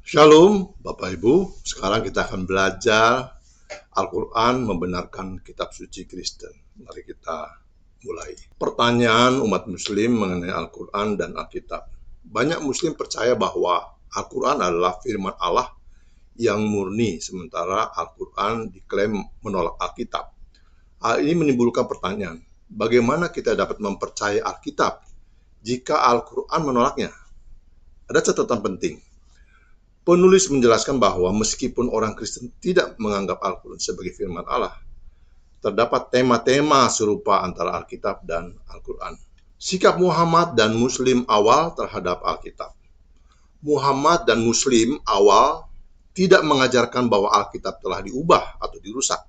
Shalom, Bapak Ibu. Sekarang kita akan belajar Al-Quran membenarkan kitab suci Kristen. Mari kita mulai. Pertanyaan umat Muslim mengenai Al-Quran dan Alkitab. Banyak Muslim percaya bahwa Al-Quran adalah firman Allah yang murni, sementara Al-Quran diklaim menolak Alkitab. Hal ini menimbulkan pertanyaan, bagaimana kita dapat mempercayai Alkitab jika Al-Quran menolaknya? Ada catatan penting. Penulis menjelaskan bahwa meskipun orang Kristen tidak menganggap Al-Quran sebagai firman Allah, terdapat tema-tema serupa antara Alkitab dan Al-Quran. Sikap Muhammad dan Muslim awal terhadap Alkitab. Muhammad dan Muslim awal tidak mengajarkan bahwa Alkitab telah diubah atau dirusak.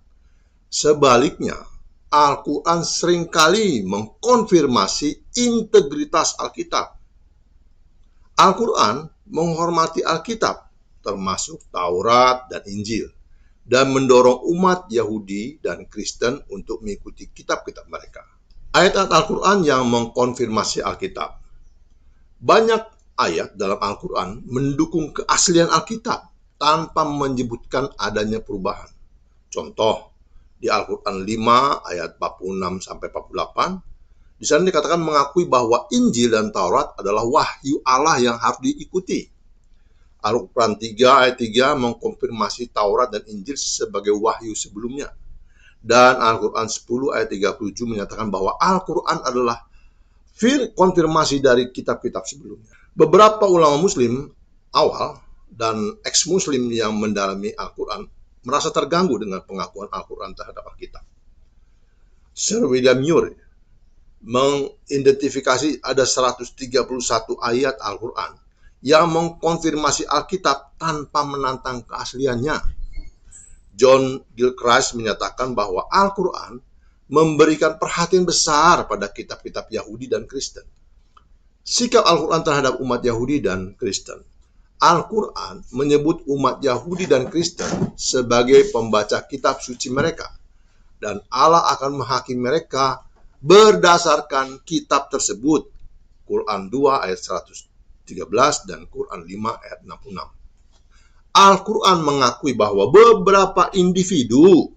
Sebaliknya, Al-Quran seringkali mengkonfirmasi integritas Alkitab. Al-Quran menghormati Alkitab, termasuk Taurat dan Injil, dan mendorong umat Yahudi dan Kristen untuk mengikuti kitab-kitab mereka. Ayat-ayat Al-Quran yang mengkonfirmasi Alkitab. Banyak ayat dalam Al-Quran mendukung keaslian Alkitab tanpa menyebutkan adanya perubahan. Contoh, di Al-Quran 5 ayat 46-48, di sana dikatakan mengakui bahwa Injil dan Taurat adalah wahyu Allah yang harus diikuti. Al-Quran 3 ayat 3 mengkonfirmasi Taurat dan Injil sebagai wahyu sebelumnya. Dan Al-Quran 10 ayat 37 menyatakan bahwa Al-Quran adalah konfirmasi dari kitab-kitab sebelumnya. Beberapa ulama Muslim awal dan ex-Muslim yang mendalami Al-Quran merasa terganggu dengan pengakuan Al-Quran terhadap Alkitab. Sir William Muir mengidentifikasi ada 131 ayat Al-Quran yang mengkonfirmasi Alkitab tanpa menantang keasliannya. John Gilchrist menyatakan bahwa Al-Quran memberikan perhatian besar pada kitab-kitab Yahudi dan Kristen. Sikap Al-Quran terhadap umat Yahudi dan Kristen. Al-Quran menyebut umat Yahudi dan Kristen sebagai pembaca kitab suci mereka, dan Allah akan menghakimi mereka berdasarkan kitab tersebut. Quran 2 ayat 113 dan Quran 5 ayat 66. Al-Quran mengakui bahwa beberapa individu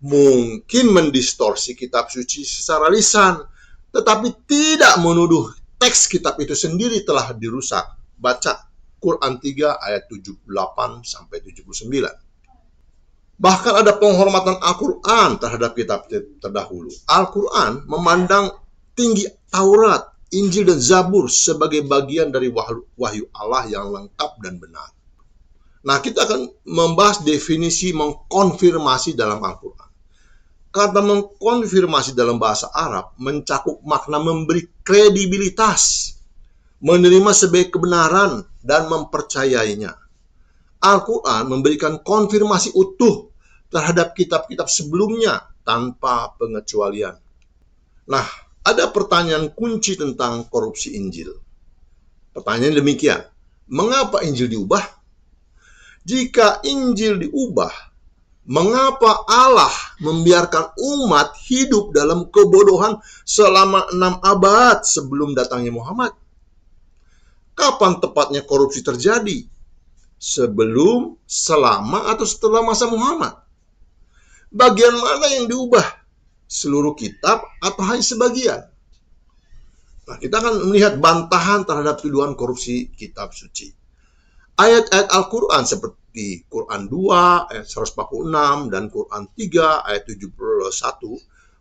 mungkin mendistorsi kitab suci secara lisan, tetapi tidak menuduh teks kitab itu sendiri telah dirusak. Baca Quran 3 ayat 78-79. Bahkan ada penghormatan Al-Quran terhadap kitab terdahulu. Al-Quran memandang tinggi Taurat, Injil, dan Zabur sebagai bagian dari wahyu Allah yang lengkap dan benar. Nah, kita akan membahas definisi mengkonfirmasi dalam Al-Quran. Kata mengkonfirmasi dalam bahasa Arab mencakup makna memberi kredibilitas, menerima sebagai kebenaran, dan mempercayainya. Al-Quran memberikan konfirmasi utuh terhadap kitab-kitab sebelumnya tanpa pengecualian. Nah, ada pertanyaan kunci tentang korupsi Injil. Pertanyaan demikian, mengapa Injil diubah? Jika Injil diubah, mengapa Allah membiarkan umat hidup dalam kebodohan selama 6 abad sebelum datangnya Muhammad? Kapan tepatnya korupsi terjadi? Sebelum, selama, atau setelah masa Muhammad? Bagian mana yang diubah? Seluruh kitab atau hanya sebagian? Nah, kita akan melihat bantahan terhadap tuduhan korupsi kitab suci. Ayat-ayat Al-Quran seperti Quran 2 ayat 146 dan Quran 3 ayat 71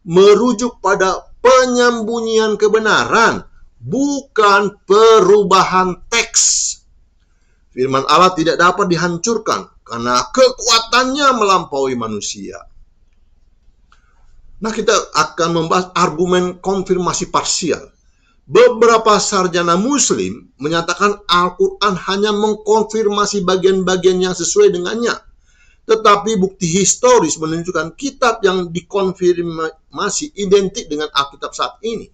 merujuk pada penyembunyian kebenaran, bukan perubahan teks. Firman Allah tidak dapat dihancurkan karena kekuatannya melampaui manusia. Nah, kita akan membahas argumen konfirmasi parsial. Beberapa sarjana Muslim menyatakan Al-Quran hanya mengkonfirmasi bagian-bagian yang sesuai dengannya. Tetapi bukti historis menunjukkan kitab yang dikonfirmasi identik dengan Alkitab saat ini.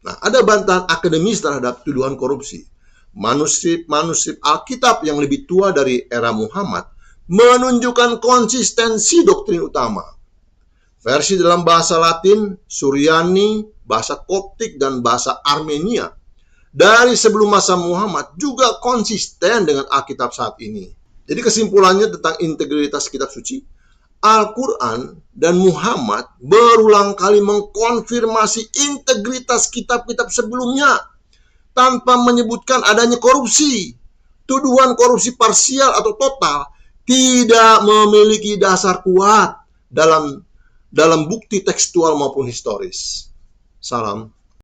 Nah, ada bantahan akademis terhadap tuduhan korupsi. Manuskrip Alkitab yang lebih tua dari era Muhammad menunjukkan konsistensi doktrin utama. Versi dalam bahasa Latin, Suryani, bahasa Koptik, dan bahasa Armenia dari sebelum masa Muhammad juga konsisten dengan Alkitab saat ini. Jadi kesimpulannya tentang integritas kitab suci, Al-Quran dan Muhammad berulang kali mengkonfirmasi integritas kitab-kitab sebelumnya tanpa menyebutkan adanya korupsi. Tuduhan korupsi parsial atau total tidak memiliki dasar kuat dalam bukti tekstual maupun historis. Salam.